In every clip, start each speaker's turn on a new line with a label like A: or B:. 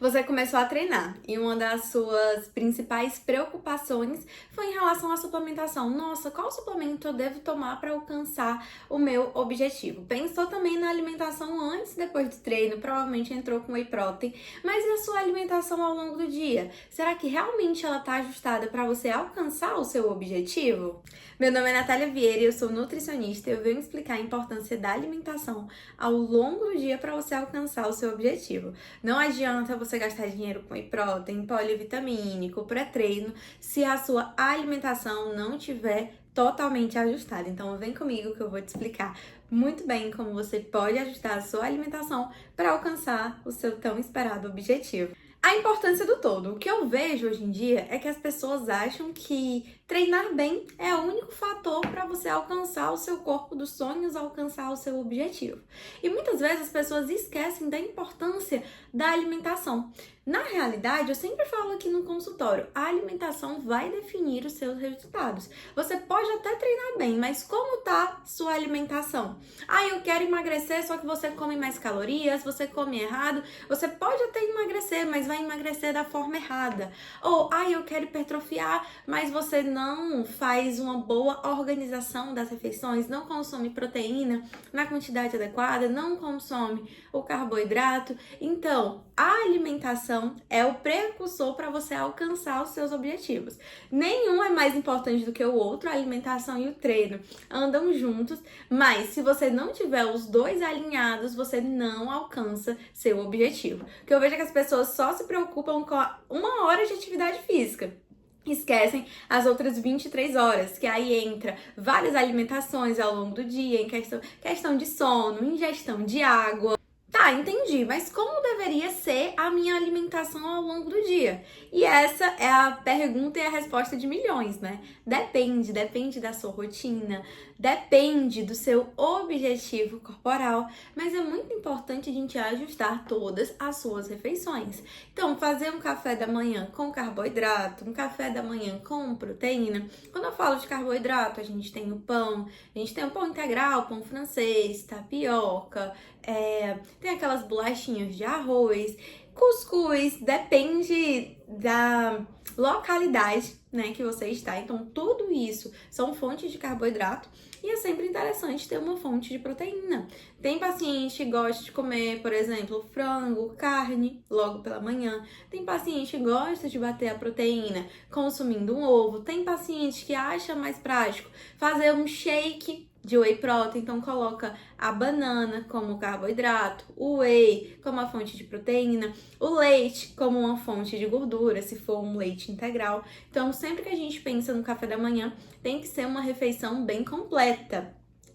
A: Você começou a treinar e uma das suas principais preocupações foi em relação à suplementação. Nossa, qual suplemento eu devo tomar para alcançar o meu objetivo? Pensou também na alimentação antes e depois do treino, provavelmente entrou com whey protein, mas e a sua alimentação ao longo do dia? Será que realmente ela está ajustada para você alcançar o seu objetivo? Meu nome é Natália Vieira e eu sou nutricionista e eu venho explicar a importância da alimentação ao longo do dia para você alcançar o seu objetivo. Não adianta você gastar dinheiro com whey protein, polivitamínico, pré-treino, se a sua alimentação não tiver totalmente ajustada. Então vem comigo que eu vou te explicar muito bem como você pode ajustar a sua alimentação para alcançar o seu tão esperado objetivo. A importância do todo. O que eu vejo hoje em dia é que as pessoas acham que treinar bem é o único fator para você alcançar o seu corpo dos sonhos, alcançar o seu objetivo. E muitas vezes as pessoas esquecem da importância da alimentação. Na realidade, eu sempre falo aqui no consultório, a alimentação vai definir os seus resultados. Você pode até treinar bem, mas como tá sua alimentação? Eu quero emagrecer, só que você come mais calorias, você come errado. Você pode até emagrecer, mas vai emagrecer da forma errada. Ou, eu quero hipertrofiar, mas você não faz uma boa organização das refeições, não consome proteína na quantidade adequada, não consome o carboidrato. Então, a alimentação é o precursor para você alcançar os seus objetivos. Nenhum é mais importante do que o outro, a alimentação e o treino andam juntos, mas se você não tiver os dois alinhados, você não alcança seu objetivo. O que eu vejo é que as pessoas só se preocupam com 1 hora de atividade física. Esquecem as outras 23 horas, que aí entra várias alimentações ao longo do dia, em questão de sono, ingestão de água. Tá, entendi, mas como deveria ser a minha alimentação ao longo do dia? E essa é a pergunta e a resposta de milhões, né? Depende da sua rotina, depende do seu objetivo corporal, mas é muito importante a gente ajustar todas as suas refeições. Então, fazer um café da manhã com carboidrato, um café da manhã com proteína. Quando eu falo de carboidrato, a gente tem o pão integral, pão francês, tapioca, tem aquelas bolachinhas de arroz, cuscuz, depende da localidade, né, que você está. Então, tudo isso são fontes de carboidrato e é sempre interessante ter uma fonte de proteína. Tem paciente que gosta de comer, por exemplo, frango, carne, logo pela manhã. Tem paciente que gosta de bater a proteína consumindo um ovo. Tem paciente que acha mais prático fazer um shake de whey protein, então coloca a banana como carboidrato, o whey como a fonte de proteína, o leite como uma fonte de gordura, se for um leite integral. Então, sempre que a gente pensa no café da manhã, tem que ser uma refeição bem completa.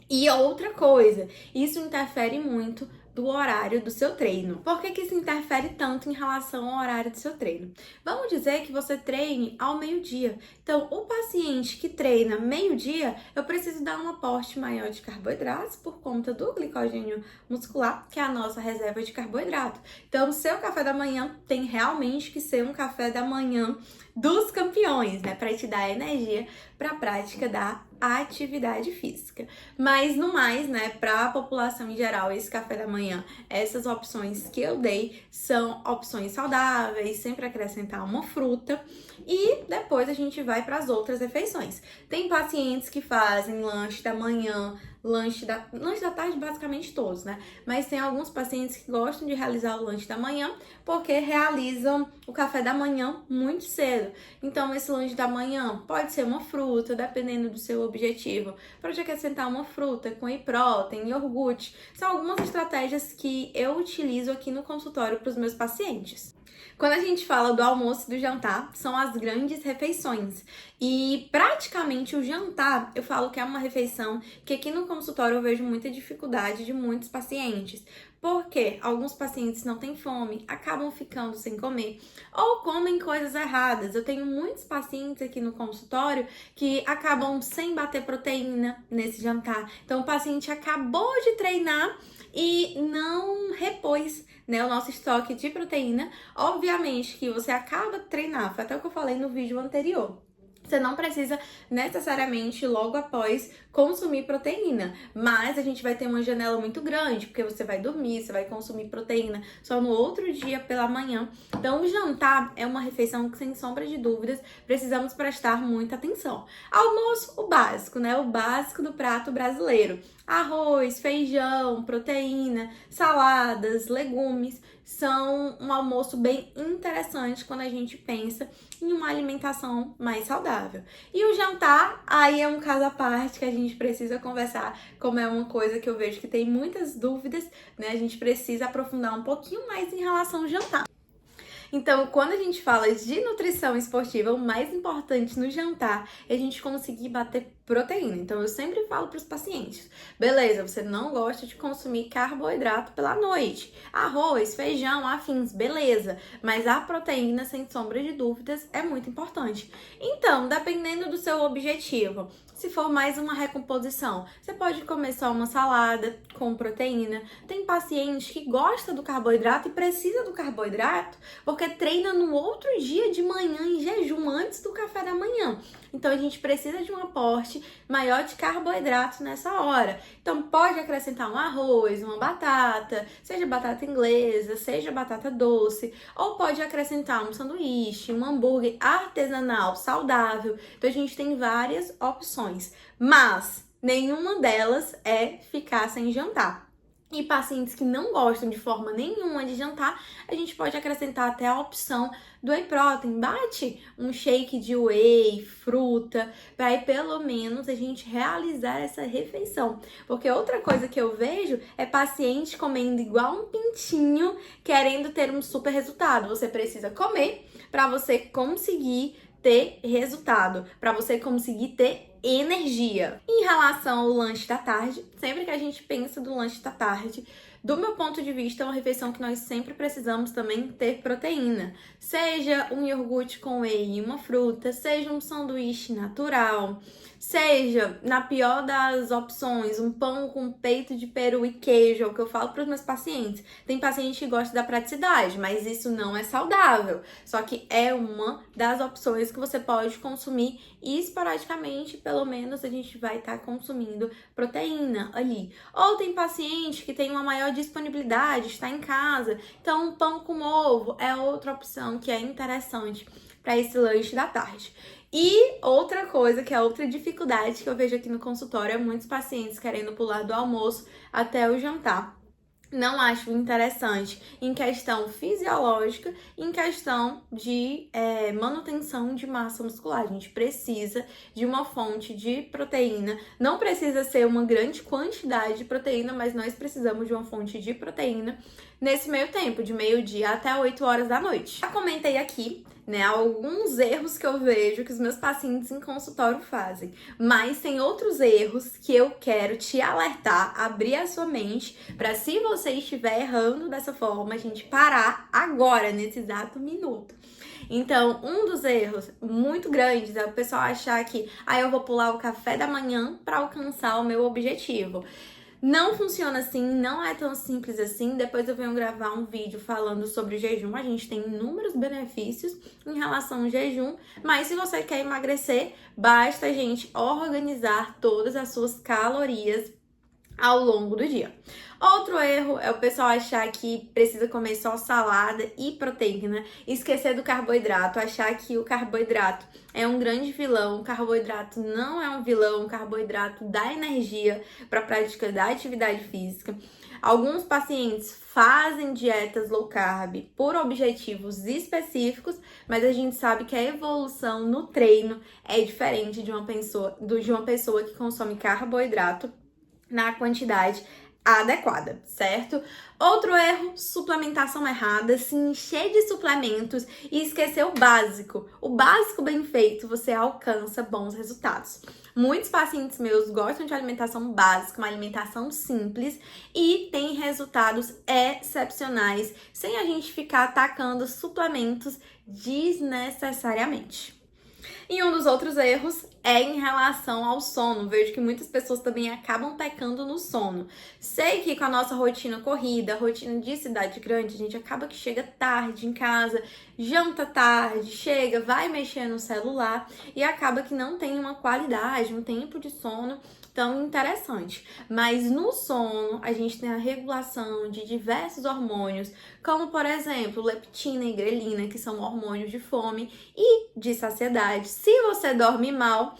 A: E outra coisa, isso interfere muito do horário do seu treino. Por que isso interfere tanto em relação ao horário do seu treino? Vamos dizer que você treine ao meio-dia. Então, o paciente que treina meio-dia, eu preciso dar um aporte maior de carboidratos por conta do glicogênio muscular, que é a nossa reserva de carboidrato. Então, o seu café da manhã tem realmente que ser um café da manhã dos campeões, né? Para te dar energia para a prática da atividade física. Mas no mais, né, para a população em geral, esse café da manhã, essas opções que eu dei são opções saudáveis, sempre acrescentar uma fruta e depois a gente vai para as outras refeições. Tem pacientes que fazem lanche da manhã, lanche da tarde, basicamente todos, né? Mas tem alguns pacientes que gostam de realizar o lanche da manhã porque realizam o café da manhã muito cedo. Então, esse lanche da manhã pode ser uma fruta, dependendo do seu objetivo. Pode acrescentar uma fruta com whey protein, iogurte. São algumas estratégias que eu utilizo aqui no consultório para os meus pacientes. Quando a gente fala do almoço e do jantar, são as grandes refeições. E praticamente o jantar, eu falo que é uma refeição que aqui no consultório eu vejo muita dificuldade de muitos pacientes. Porque alguns pacientes não têm fome, acabam ficando sem comer ou comem coisas erradas. Eu tenho muitos pacientes aqui no consultório que acabam sem bater proteína nesse jantar. Então o paciente acabou de treinar e não repôs, né, o nosso estoque de proteína. Obviamente que você acaba de treinar, foi até o que eu falei no vídeo anterior. Você não precisa necessariamente logo após consumir proteína, mas a gente vai ter uma janela muito grande, porque você vai dormir, você vai consumir proteína só no outro dia pela manhã. Então, o jantar é uma refeição que, sem sombra de dúvidas, precisamos prestar muita atenção. Almoço, o básico, né? O básico do prato brasileiro. Arroz, feijão, proteína, saladas, legumes são um almoço bem interessante quando a gente pensa em uma alimentação mais saudável. E o jantar, aí é um caso à parte que a gente precisa conversar, como é uma coisa que eu vejo que tem muitas dúvidas, né? A gente precisa aprofundar um pouquinho mais em relação ao jantar. Então, quando a gente fala de nutrição esportiva, o mais importante no jantar é a gente conseguir bater proteína. Então, eu sempre falo para os pacientes, beleza, você não gosta de consumir carboidrato pela noite, arroz, feijão, afins, beleza, mas a proteína, sem sombra de dúvidas, é muito importante. Então, dependendo do seu objetivo, se for mais uma recomposição, você pode comer só uma salada com proteína. Tem paciente que gosta do carboidrato e precisa do carboidrato porque treina no outro dia de manhã em jejum, antes do café da manhã. Então, a gente precisa de um aporte maior de carboidratos nessa hora. Então, pode acrescentar um arroz, uma batata, seja batata inglesa, seja batata doce, ou pode acrescentar um sanduíche, um hambúrguer artesanal, saudável. Então, a gente tem várias opções, mas nenhuma delas é ficar sem jantar. E pacientes que não gostam de forma nenhuma de jantar, a gente pode acrescentar até a opção do whey protein. Bate um shake de whey, fruta, para aí pelo menos a gente realizar essa refeição. Porque outra coisa que eu vejo é paciente comendo igual um pintinho, querendo ter um super resultado. Você precisa comer para você conseguir ter resultado, para você conseguir ter energia. Em relação ao lanche da tarde, sempre que a gente pensa do lanche da tarde, do meu ponto de vista, é uma refeição que nós sempre precisamos também ter proteína. Seja um iogurte com whey e uma fruta, seja um sanduíche natural, seja, na pior das opções, um pão com peito de peru e queijo, é o que eu falo para os meus pacientes. Tem paciente que gosta da praticidade, mas isso não é saudável. Só que é uma das opções que você pode consumir e esporadicamente, pelo menos, a gente vai estar consumindo proteína ali. Ou tem paciente que tem uma maior disponibilidade, está em casa, então um pão com ovo é outra opção que é interessante para esse lanche da tarde. E outra coisa, que é outra dificuldade que eu vejo aqui no consultório, é muitos pacientes querendo pular do almoço até o jantar. Não acho interessante em questão fisiológica, em questão de manutenção de massa muscular. A gente precisa de uma fonte de proteína. Não precisa ser uma grande quantidade de proteína, mas nós precisamos de uma fonte de proteína nesse meio tempo, de meio-dia até 8 horas da noite. Já comentei aqui, né, alguns erros que eu vejo que os meus pacientes em consultório fazem, mas tem outros erros que eu quero te alertar, abrir a sua mente, para se você estiver errando dessa forma, a gente parar agora, nesse exato minuto. Então, um dos erros muito grandes é o pessoal achar que eu vou pular o café da manhã para alcançar o meu objetivo. Não funciona assim, não é tão simples assim. Depois eu venho gravar um vídeo falando sobre o jejum. A gente tem inúmeros benefícios em relação ao jejum, mas se você quer emagrecer, basta a gente organizar todas as suas calorias ao longo do dia. Outro erro é o pessoal achar que precisa comer só salada e proteína, esquecer do carboidrato, achar que o carboidrato é um grande vilão. O carboidrato não é um vilão, o carboidrato dá energia para a prática da atividade física. Alguns pacientes fazem dietas low carb por objetivos específicos, mas a gente sabe que a evolução no treino é diferente de uma pessoa que consome carboidrato na quantidade adequada, certo? Outro erro, suplementação errada, se encher de suplementos e esquecer o básico. O básico bem feito, você alcança bons resultados. Muitos pacientes meus gostam de alimentação básica, uma alimentação simples e tem resultados excepcionais, sem a gente ficar atacando suplementos desnecessariamente. E um dos outros erros é em relação ao sono. Vejo que muitas pessoas também acabam pecando no sono. Sei que com a nossa rotina corrida, rotina de cidade grande, a gente acaba que chega tarde em casa, janta tarde, chega, vai mexer no celular e acaba que não tem uma qualidade, um tempo de sono tão interessante. Mas no sono, a gente tem a regulação de diversos hormônios, como por exemplo, leptina e grelina, que são hormônios de fome e de saciedade. Se você dorme mal,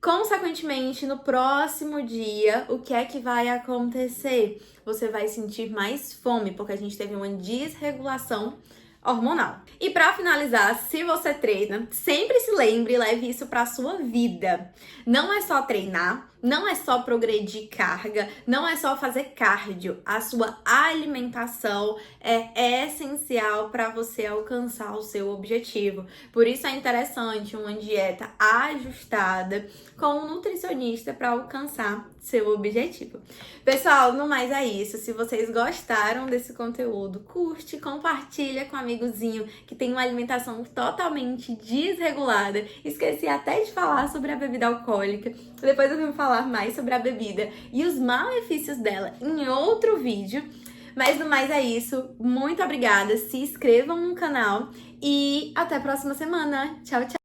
A: consequentemente, no próximo dia, o que é que vai acontecer? Você vai sentir mais fome, porque a gente teve uma desregulação hormonal. E para finalizar, se você treina, sempre se lembre e leve isso para sua vida. Não é só treinar, não é só progredir carga, não é só fazer cardio. A sua alimentação é essencial para você alcançar o seu objetivo. Por isso é interessante uma dieta ajustada com um nutricionista para alcançar seu objetivo. Pessoal, no mais é isso. Se vocês gostaram desse conteúdo, curte, compartilha com um amigozinho que tem uma alimentação totalmente desregulada. Esqueci até de falar sobre a bebida alcoólica. Depois eu vou falar mais sobre a bebida e os malefícios dela em outro vídeo. Mas no mais é isso. Muito obrigada. Se inscrevam no canal e até a próxima semana. Tchau, tchau.